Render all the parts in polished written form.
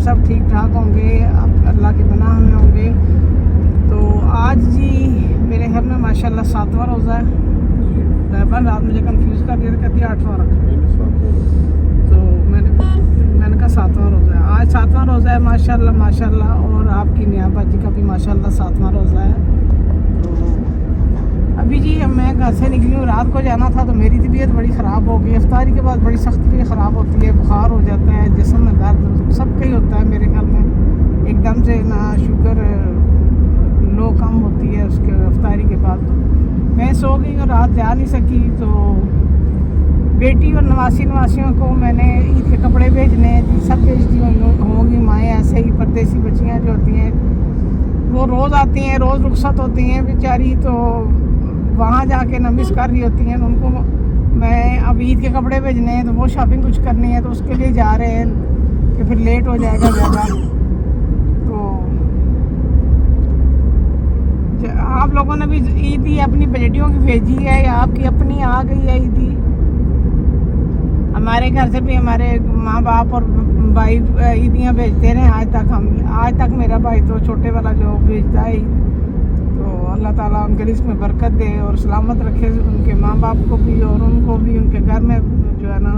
सब ठीक ठाक होंगे, आप अल्लाह के बना में होंगे। तो आज जी मेरे घर में माशाल्लाह 7वां रोज़ा है। रहमान रात मुझे कंफ्यूज कर दिया, कहती है 8वां रखा, तो मैंने कहा 7वां रोज़ा है। आज 7वां रोज़ा है माशाल्लाह माशाल्लाह। और आपकी नियाबा जी का भी माशाल्लाह 7वां रोज़ा है। तो अभी जी मैं घर से निकली हूँ, रात को जाना था तो मेरी तबीयत बड़ी ख़राब हो गई। इफ्तारी के बाद बड़ी सख्त तबीयत ख़राब होती है, बुखार हो जाता है, जिस्म में दर्द, सबका ही होता है मेरे ख्याल में। एकदम से ना शुगर लो कम होती है उसके इफ्तारी के बाद। तो मैं सो गई और रात जा नहीं सकी। तो बेटी और नवासियों को मैंने ईद के कपड़े भेजने हैं जी, सब भेजती होंगी माएँ। ऐसे ही परदेसी बच्चियाँ जो होती हैं वो रोज़ आती हैं, रोज़ रुखसत होती हैं बेचारी, तो वहाँ जाके ना मिस कर रही होती हैं। उनको मैं अब ईद के कपड़े भेजने हैं तो वो शॉपिंग कुछ करनी है, तो उसके लिए जा रहे हैं कि फिर लेट हो जाएगा ज़्यादा। तो आप लोगों ने भी ईदी अपनी बेटियों की भेजी है या आपकी अपनी आ गई है ईदी? हमारे घर से भी हमारे माँ बाप और भाई ईदियाँ भेजते रहे आज तक मेरा भाई तो छोटे वाला जो भेजता है। तो अल्लाह ताला उनके रिस्क में बरकत दे और सलामत रखे उनके माँ बाप को भी और उनको भी, उनके घर में जो है ना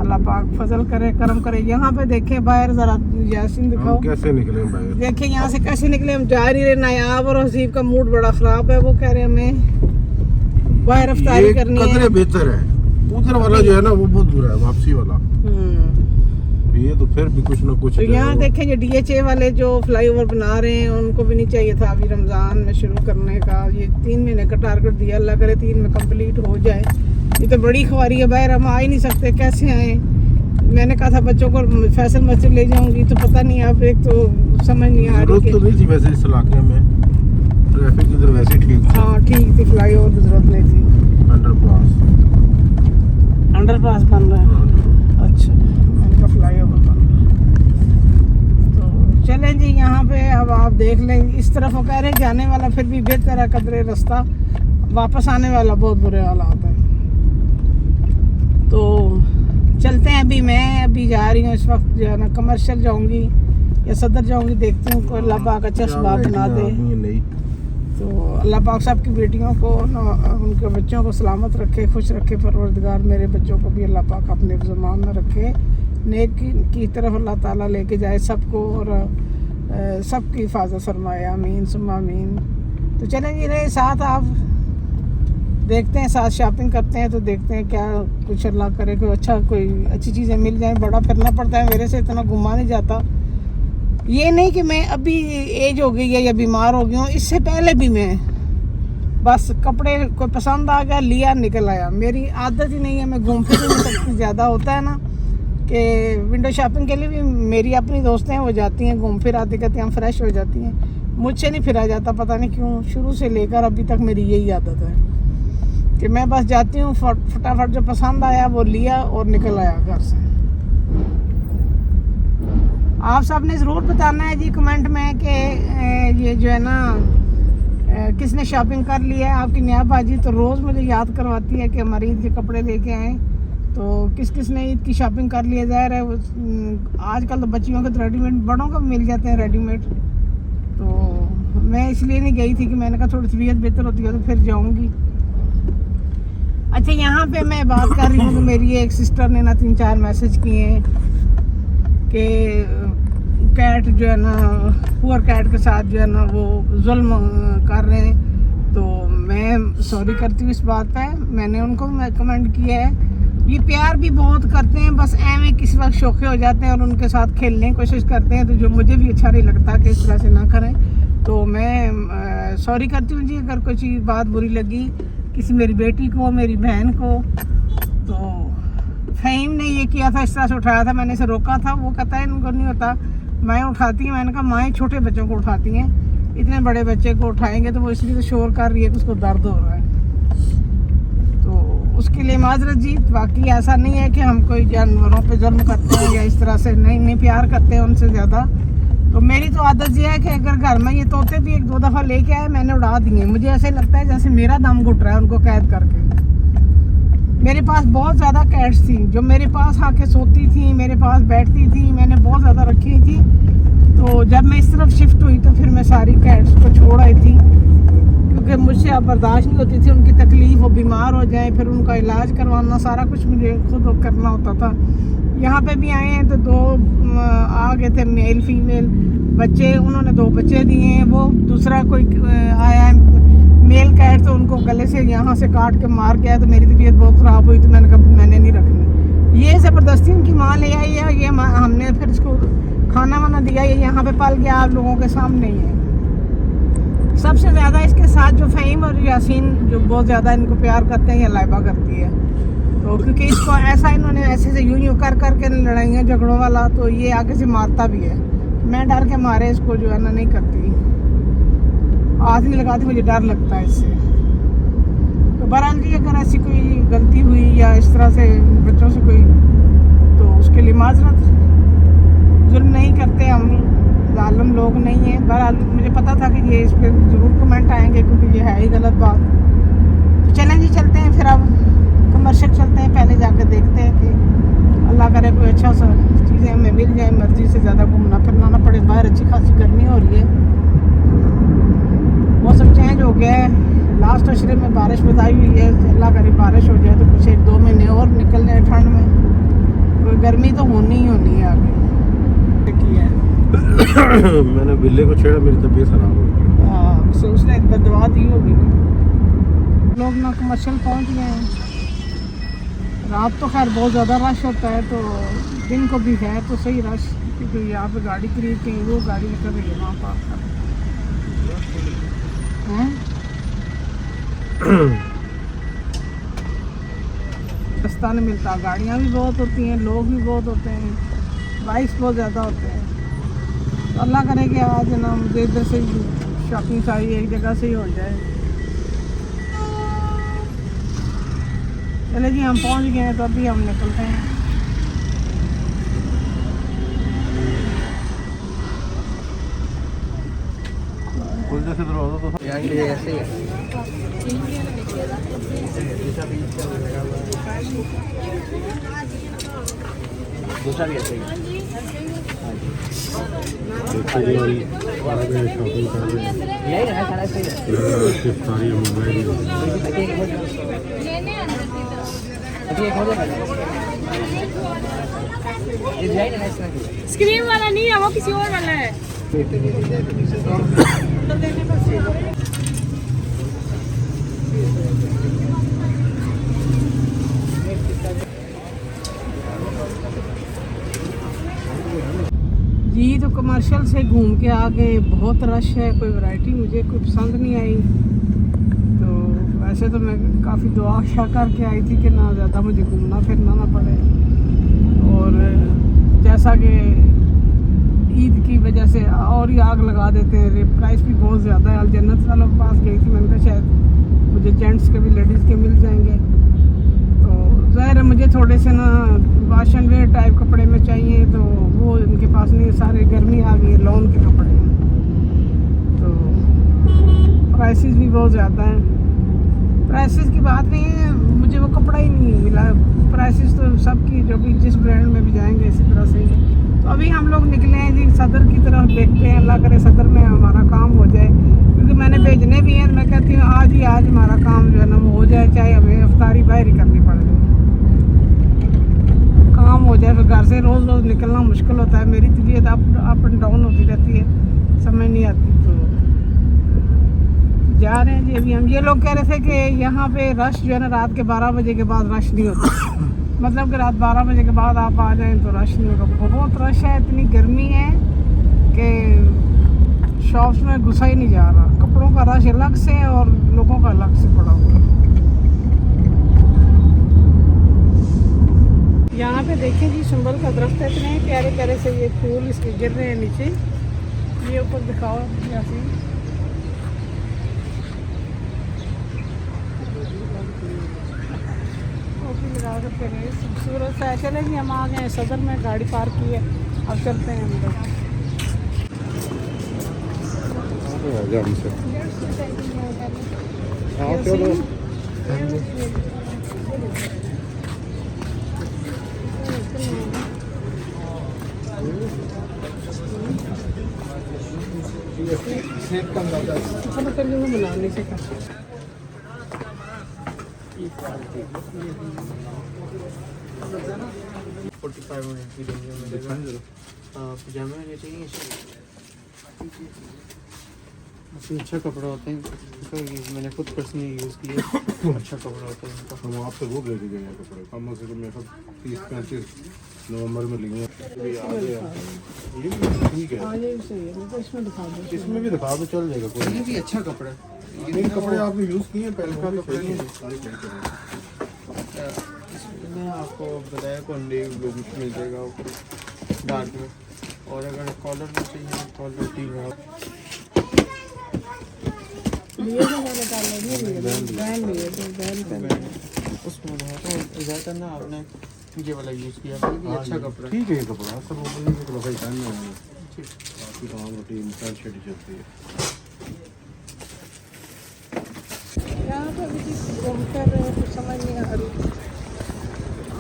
अल्लाह पाक फजल करे, करम करे। यहाँ पे देखें बाहर ज़रा यासीन दिखाओ कैसे निकले बाहर। देखें यहाँ से कैसे निकले, हम जा नहीं रहे। नायाब और हसीब का मूड बड़ा ख़राब है, वो कह रहे हमें बाहर इफ्तारी करनी है। बेहतर है उधर वाला जो है ना वो बहुत दूर है, वापसी वाला। ये तो फिर भी कुछ ना कुछ। तो यहाँ देखें जो DHA वाले जो फ्लाईओवर बना रहे हैं उनको भी नहीं चाहिए था अभी रमज़ान में शुरू करने का। ये 3 महीने का टारगेट दिया, अल्लाह करे 3 में कंप्लीट हो जाए। ये तो बड़ी ख्वारी है, बाहर हम आ ही नहीं सकते, कैसे आए। मैंने कहा था बच्चों को फैसल मस्जिद ले जाऊंगी, तो पता नहीं आप एक तो समझ नहीं आ रही। तो नहीं थी वैसे इस इलाके में, ट्रैफिक इधर वैसे ठीक था। हाँ ठीक थी, फ्लाईओवर की जरूरत नहीं थी। अंडरपास बन रहा है, अच्छा इनका फ्लाईओवर बन रहा है। तो चलें जी यहाँ पे अब आप देख लें, इस तरफ वो कह रहे जाने वाला फिर भी बेहतर है कदरे रास्ता, वापस आने वाला बहुत बुरे हालात है। तो चलते हैं। अभी जा रही हूँ इस वक्त जो है ना कमर्शियल जाऊँगी या सदर जाऊँगी, देखती हूँ कोई अल्लाह पाक अच्छा सबाब बना दे। तो अल्लाह पाक साहब की बेटियों को उनके बच्चों को सलामत रखे, खुश रखे परवरदिगार। मेरे बच्चों को भी अल्लाह पाक अपने ज़मान में रखे, नेक की तरफ अल्लाह ताला लेके जाए सबको और सबकी हिफाजत फरमाए, आमीन सुम्मा आमीन। तो चलें जी रहे साथ, आप देखते हैं, साथ शॉपिंग करते हैं। तो देखते हैं क्या कुछ अल्लाह करे कोई अच्छी चीज़ें मिल जाएँ। बड़ा फिरना पड़ता है, मेरे से इतना घुमा नहीं जाता। ये नहीं कि मैं अभी एज हो गई है या बीमार हो गई हूँ, इससे पहले भी मैं बस कपड़े कोई पसंद आ गया लिया निकल आया। मेरी आदत ही नहीं है, मैं घूम फिर नहीं सकती। ज़्यादा होता है ना कि विंडो शॉपिंग के लिए भी मेरी अपनी दोस्तें हैं, वो जाती हैं घूम फिर आती, कहती हैं हम फ्रेश हो जाती हैं। मुझसे नहीं फिरा जाता, पता नहीं क्यों, शुरू से लेकर अभी तक मेरी यही आदत है कि मैं बस जाती हूँ, फटाफट जो पसंद आया वो लिया और निकल आया घर से। आप सब ने ज़रूर बताना है जी कमेंट में कि ये जो है ना किसने शॉपिंग कर लिया है। आपकी नया बाजी तो रोज़ मुझे याद करवाती है कि हमारी ईद के कपड़े लेके आएँ। तो किस ने ईद की शॉपिंग कर लिया, ज़ाहिर है आजकल तो बच्चियों के तो रेडीमेड, बड़ों का भी मिल जाते हैं रेडीमेड। तो मैं इसलिए नहीं गई थी कि मैंने कहा थोड़ी तबीयत बेहतर होती है तो फिर जाऊँगी। अच्छा यहाँ पे मैं बात कर रही हूँ तो मेरी एक सिस्टर ने ना 3-4 मैसेज किए हैं कि कैट जो है ना पुअर कैट के साथ जो है ना वो जुल्म कर रहे हैं। तो मैं सॉरी करती हूँ इस बात पे। मैंने उनको कमेंट किया है, ये प्यार भी बहुत करते हैं, बस एवं किसी वक्त शौके हो जाते हैं और उनके साथ खेलने की कोशिश करते हैं, तो जो मुझे भी अच्छा नहीं लगता कि इस तरह से ना करें। तो मैं सॉरी करती हूँ जी अगर कोई चीज़ बात बुरी लगी किसी मेरी बेटी को, मेरी बहन को। तो फ़हीम ने ये किया था, इस तरह से उठाया था, मैंने इसे रोका था। वो कहता है इनको नहीं होता, मैं उठाती हूँ। मैंने कहा माएँ छोटे बच्चों को उठाती हैं, इतने बड़े बच्चे को उठाएंगे तो वो इसलिए तो शोर कर रही है कि उसको दर्द हो रहा है। तो उसके लिए माजरत जी। बाकी ऐसा नहीं है कि हम कोई जानवरों पे जुल्म करते हैं या इस तरह से, नहीं प्यार करते हैं उनसे ज़्यादा। तो मेरी तो आदत ये है कि अगर घर में ये तोते भी 1-2 दफ़ा लेके आए मैंने उड़ा दिए। मुझे ऐसे लगता है जैसे मेरा दम घुट रहा है उनको कैद करके। मेरे पास बहुत ज़्यादा कैट्स थी जो मेरे पास आके सोती थी, मेरे पास बैठती थी, मैंने बहुत ज़्यादा रखी थी। तो जब मैं इस तरफ शिफ्ट हुई तो फिर मैं सारी कैट्स को छोड़ आई थी, क्योंकि मुझसे अब बर्दाश्त नहीं होती थी उनकी तकलीफ़, वो बीमार हो जाए, फिर उनका इलाज करवाना, सारा कुछ मुझे खुद करना होता था। यहाँ पे भी आए हैं तो 2 आ गए थे मेल फीमेल बच्चे, उन्होंने 2 बच्चे दिए हैं। वो दूसरा कोई आया है मेल कैट, तो उनको गले से यहाँ से काट के मार गया, तो मेरी तबीयत बहुत ख़राब हुई, तो मैंने कहा मैंने नहीं रखनी। ये ज़बरदस्ती उनकी माँ ले आई है, ये हमने फिर इसको खाना वाना दिया, ये यहाँ पे पल गया, आप लोगों के सामने ही है। सबसे ज़्यादा इसके साथ जो फ़हीम और यासीन जो बहुत ज़्यादा इनको प्यार करते हैं, या लाइबा करती है। तो क्योंकि इसको ऐसा इन्होंने ऐसे से यूं कर के लड़ाइयाँ झगड़ों वाला, तो ये आगे से मारता भी है। मैं डर के मारे इसको जो है ना नहीं करती, हाथ नहीं लगाती, मुझे डर लगता है इससे। तो बहरहाल जी अगर ऐसी कोई गलती हुई या इस तरह से बच्चों से कोई, तो उसके लिए माजरत, जुल्म नहीं करते हम, जालिम लोग नहीं हैं। बहरहाल मुझे पता था कि ये इस पर ज़रूर कमेंट आएंगे, क्योंकि ये है ही गलत बात। तो चलें जी, चलते हैं फिर, अब कमर्शियल चलते हैं, पहले जाकर देखते हैं कि अल्लाह करे कोई अच्छा सा चीज़ें हमें मिल जाए, मर्जी से ज़्यादा घूमना फिरना ना पड़े। बाहर अच्छी खासी गर्मी हो रही है, मौसम चेंज हो गया है। लास्ट अशरे में बारिश बताई हुई है, अल्लाह करे बारिश हो जाए तो कुछ 1-2 महीने और निकल जाए ठंड में, कोई गर्मी तो होनी ही होनी है आगे। मैंने बिल्ले को छेड़ा, मेरी तबीयत खराब हो गई। हाँ, so उसने बदवा दी होगी ना। लोग ना कमर्शियल पहुँच गए हैं। रात तो खैर बहुत ज़्यादा रश होता है, तो दिन को भी है तो सही रश, क्योंकि यहाँ पे गाड़ी करीब कहीं वो गाड़ी निकल रही है वहाँ पास हैं। रास्ता नहीं मिलता, गाड़ियाँ भी बहुत होती हैं, लोग भी बहुत होते हैं, बाइक्स बहुत ज़्यादा होते हैं। तो अल्लाह करे कि आज ना मुझे इधर से शॉपिंग सारी एक जगह से ही हो जाए। चले जी, हम पहुंच गए हैं, तो अभी हम निकलते हैं। जैसे दरवाजा तो ऐसे ही है। दूसरा भी ऐसे ही है। शॉपिंग कर रहे हैं, यही है सारा ऐसे ही है। सारी मोबाइल स्क्रीन वाला नहीं है, वो किसी और वाला है। जी, तो कमर्शियल से घूम के आ गए, बहुत रश है, कोई वैरायटी मुझे कोई पसंद नहीं आई। तो वैसे तो मैं काफ़ी दुआ करके आई थी कि ना ज़्यादा मुझे घूमना फिरना ना पड़े, और जैसा कि ईद की वजह से और ही आग लगा देते हैं, प्राइस भी बहुत ज़्यादा है। जन्नत वालों के पास गई थी, मैंने कहा शायद मुझे जेंट्स के भी लेडीज़ के मिल जाएंगे। तो ज़ाहिर है मुझे थोड़े से ना वाशन वेयर टाइप कपड़े में चाहिए, तो वो इनके पास नहीं, सारे गर्मी आ गई है, लॉन के कपड़े हैं, तो प्राइसेस भी बहुत ज़्यादा हैं। प्राइसेस की बात नहीं है, मुझे वो कपड़ा ही नहीं मिला। प्राइसेस तो सबकी जो भी जिस ब्रांड में भी जाएंगे इसी तरह से ही। तो अभी हम लोग निकले हैं जी सदर की तरफ, देखते हैं, अल्लाह करे सदर में हमारा काम हो जाए, क्योंकि मैंने भेजने भी हैं। मैं कहती हूँ आज ही आज हमारा काम जो है ना वो हो जाए, चाहे हमें अफ्तारी बाहर ही करनी पड़ जाए, काम हो जाए। फिर घर से रोज़ रोज़ निकलना मुश्किल होता है, मेरी तबीयत अप एंड डाउन होती रहती है, समझ नहीं आती। तो जा रहे हैं जी अभी हम। ये लोग कह रहे थे कि यहाँ पे रश जो है ना रात के 12 बजे के बाद रश नहीं होता, मतलब कि रात 12 बजे के बाद आप आ जाएं तो रश नहीं होगा। बहुत रश है, इतनी गर्मी है कि शॉप्स में घुसा ही नहीं जा रहा। कपड़ों का रश अलग से है और लोगों का अलग से पड़ा हुआ। यहाँ पे देखें जी संभल का दरख्त है, इतने प्यारे प्यारे से ये फूल इसके गिर रहे हैं नीचे। ये ऊपर दिखाओ यासीन, खूबसूरत सा। चले जी हम आ गए हैं सदर में, गाड़ी पार्क की है, अब चलते हैं अंदर। सेब का अंदाजा सब कर लूँगा बना नहीं सका। 45 मिनट की रेंज में मिलेगा। पजामे मुझे चाहिए काफ़ी अच्छा कपड़ा होता है इनका, ये मैंने खुद पर्सनली यूज़ किया, अच्छा कपड़ा होता है इनका। हम आपसे वो ले के गए कपड़े कम से कम 30-35 नवंबर में लिए अभी आ गया। ये भी ठीक है, ये भी सही है, मैं तो इसमें दिखा दूँ। इसमें भी दिखा दो चल जाएगा कोई। ये भी अच्छा कपड़ा है, ये कपड़े आपने यूज़ किए हैं पहले का कपड़ा नहीं है। सारे सही करें। इसमें आपको बताया कौन मिल जाएगा आपको डार्क में, और अगर कॉलर में चाहिए कॉलर ठीक है। लिए तो मैंने डाला नहीं लिए, बैन लिए तो बैन उसमें तो ज़्यादा ना आपने ये वाला यूज़ किया, ये भी अच्छा कपड़ा है। ठीक है ये कपड़ा सब वो बोलेंगे कि भाई पहनना है आपकी तमाम रूटीन पैंट शर्ट चलती है। यहाँ पे अभी घूम कर रहे हैं, कुछ समझ नहीं आ रही,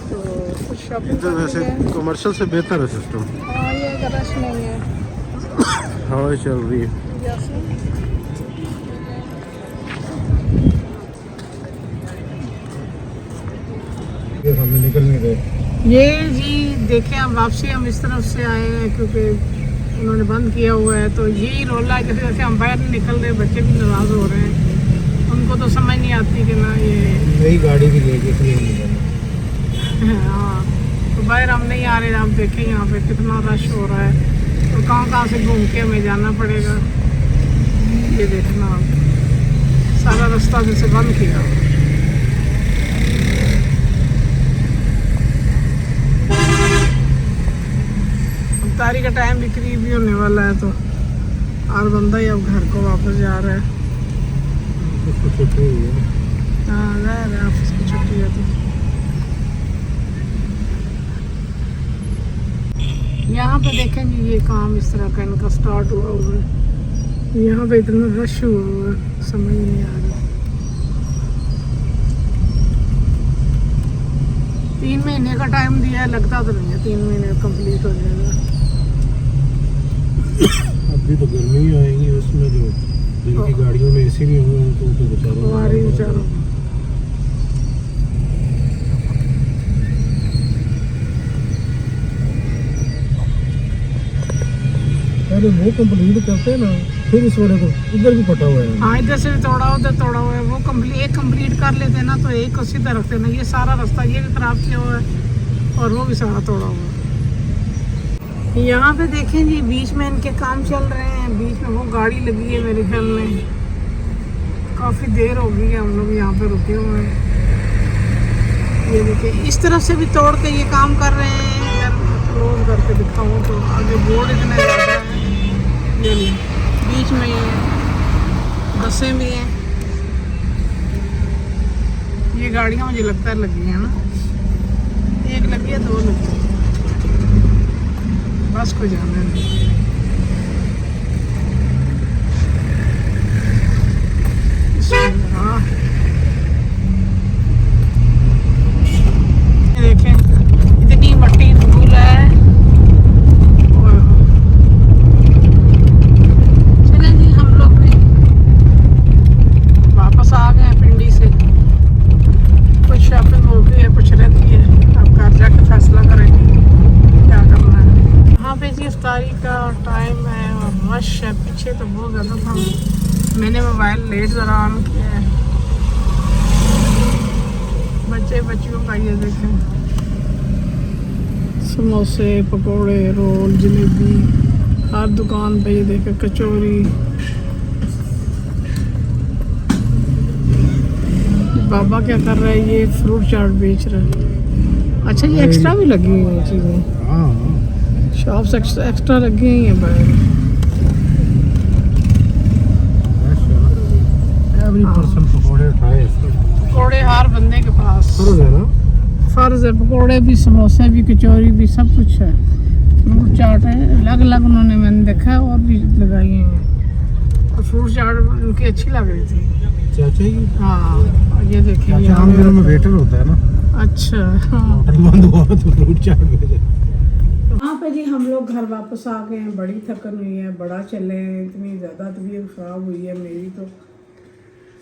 तो कुछ शॉपिंग इधर वैसे कमर्शियल से बेहतर है सिस्टम। हाँ ये रश नहीं है हवा चल रही है। जैसे हमें निकल नहीं रहे। ये जी देखें, हम वापसी हम इस तरफ से आए हैं क्योंकि उन्होंने बंद किया हुआ है, तो यही रोला है जैसे जैसे हम बाहर नहीं निकल रहे, बच्चे भी नाराज़ हो रहे हैं, उनको तो समझ नहीं आती कि ना ये नई गाड़ी भी लेके इसलिए हाँ, तो बाहर हम नहीं आ रहे। आप देखें यहाँ पे कितना रश हो रहा है और कहाँ से घूम के हमें जाना पड़ेगा। ये देखना आप, सारा रास्ता जैसे बंद किया। तारी का टाइम भी करीब ही होने वाला है, तो और बंदा ही अब घर को वापस जा रहा है। छुट्टी हुई है। हाँ जा रहा है, ऑफिस की छुट्टी है तो। यहाँ पे देखें जी, ये काम इस तरह का इनका स्टार्ट हुआ हुआ है। यहाँ पे इतना रश हुआ हुआ है, समझ नहीं आ रहा। 3 महीने का टाइम दिया है, लगता तो नहीं है 3 महीने कंप्लीट हो जाएगा। अभी तो गर्मी आएगी, उसमें जो जिनकी गाड़ियों में एसी नहीं हुए तो बेचारों हमारे बेचारों पहले वो कंप्लीट करते हैं ना, फिर इस वाले को इधर भी पटा हुआ है। हाँ, इधर से भी तोड़ा उधर तोड़ा हुआ है। वो एक कंप्लीट कर लेते ना तो एक को सीधा रखते ना। ये सारा रास्ता ये भी खराब किया हुआ है और वो भी सारा तोड़ा हुआ है। यहाँ पे देखें जी, बीच में इनके काम चल रहे हैं, बीच में वो गाड़ी लगी है मेरे ख्याल में। काफ़ी देर हो गई है, हम लोग यहाँ पे रुके हुए हैं। ये देखिए, इस तरफ से भी तोड़ के ये काम कर रहे हैं। अगर क्लोज करके दिखाऊँ तो आगे बोर्ड इतने ज़्यादा है। ये बीच में ये बसें भी हैं। ये गाड़ियाँ मुझे लगता है लगी हैं ना, एक लगी है, 2 लगी है। बस को जाना है। हाँ देखें, इतनी मट्टी धूल है। चलें जी, हम लोग भी वापस आ गए हैं पिंडी से। कुछ शॉपिंग हो गई है, कुछ रहती है, अब घर जाके फैसला करेंगे क्या करना है। यहाँ पे जी इफ्तारी का टाइम है और रश है, पीछे तो बहुत ज़्यादा था। मैंने मोबाइल लेट ज़रा ऑन किया है। बच्चियों का ये देखें, समोसे, पकोड़े, रोल, जलेबी, हर दुकान पे ये देखें, कचौरी। बाबा क्या कर रहा है, ये फ्रूट चाट बेच रहा है। अच्छा, ये एक्स्ट्रा भी लगी हुई है चीज़ें। हाँ, शॉप्स एक्स्ट्रा लगी हुई हैं बाहर। एवरी पर्सन पकौड़े उठाए। पकौड़े हर बंदे के पास फर्ज है ना, फर्ज है। पकौड़े भी, समोसे भी, कचौरी भी, सब कुछ है। फ्रूट चाट है, अलग अलग उन्होंने, मैंने देखा है, और भी लगाई हैं। और फ्रूट चाट उनकी अच्छी लग रही थी। चाचा ही हाँ, ये देखिए, आम दिनों में वेटर होता है ना। अच्छा, हाँ। होटल बंद हुआ तो फ्रूट चाट भेजे। यहाँ पे जी हम लोग घर वापस आ गए हैं। बड़ी थकन हुई है, बड़ा चले हैं, इतनी ज़्यादा तबीयत ख़राब हुई है मेरी तो,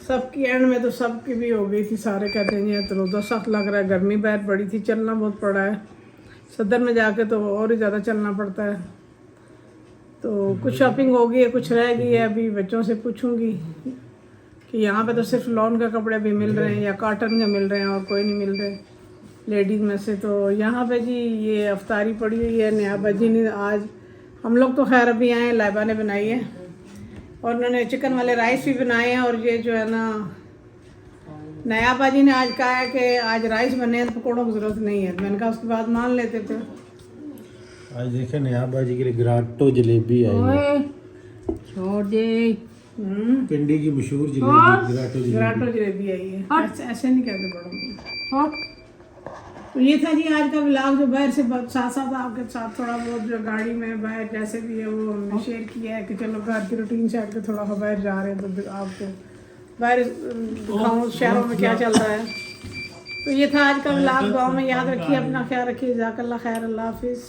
सबकी एंड में तो सबकी भी हो गई थी। सारे कहते हैं तो रोज़ा सख्त लग रहा है, गर्मी बाहर बड़ी थी, चलना बहुत पड़ा है। सदर में जाके तो और ही ज़्यादा चलना पड़ता है। तो कुछ शॉपिंग हो गई है, कुछ रह गई है। अभी बच्चों से पूछूंगी कि यहाँ पे तो सिर्फ लॉन का कपड़े भी मिल रहे हैं या कॉटन के मिल रहे हैं और कोई नहीं मिल रहे लेडीज़ में से। तो यहाँ पे जी ये अफ्तारी पड़ी हुई है। नयाबा जी ने आज, हम लोग तो खैर अभी आए, लाइबा ने बनाई है और उन्होंने चिकन वाले राइस भी बनाए हैं। और ये जो है ना, नयाबा जी ने आज कहा है कि आज राइस बने हैं तो पकौड़ों की ज़रूरत नहीं है। मैंने कहा उसके बाद मान लेते थे। आज देखे नयाबा जी के लिए ग्राटो जलेबी आई है, छोड़ दे। पिंडी की मशहूर जलेबी ग्राटो जलेबी आई है। ऐसे नहीं कहते बड़ों को। तो ये था जी आज का व्लॉग, जो बाहर से साथ साथ आपके साथ थोड़ा बहुत जो गाड़ी में बाहर जैसे भी है वो हमने शेयर किया है कि चलो घर की रूटीन से हटके थोड़ा बाहर जा रहे हैं तो आपको बाहर दिखाऊं शहरों में क्या चल रहा है। तो ये था आज का व्लॉग। गाँव में याद रखिए, अपना ख्याल रखिए। जज़ाकल्लाह खैर, अल्लाह हाफिज़।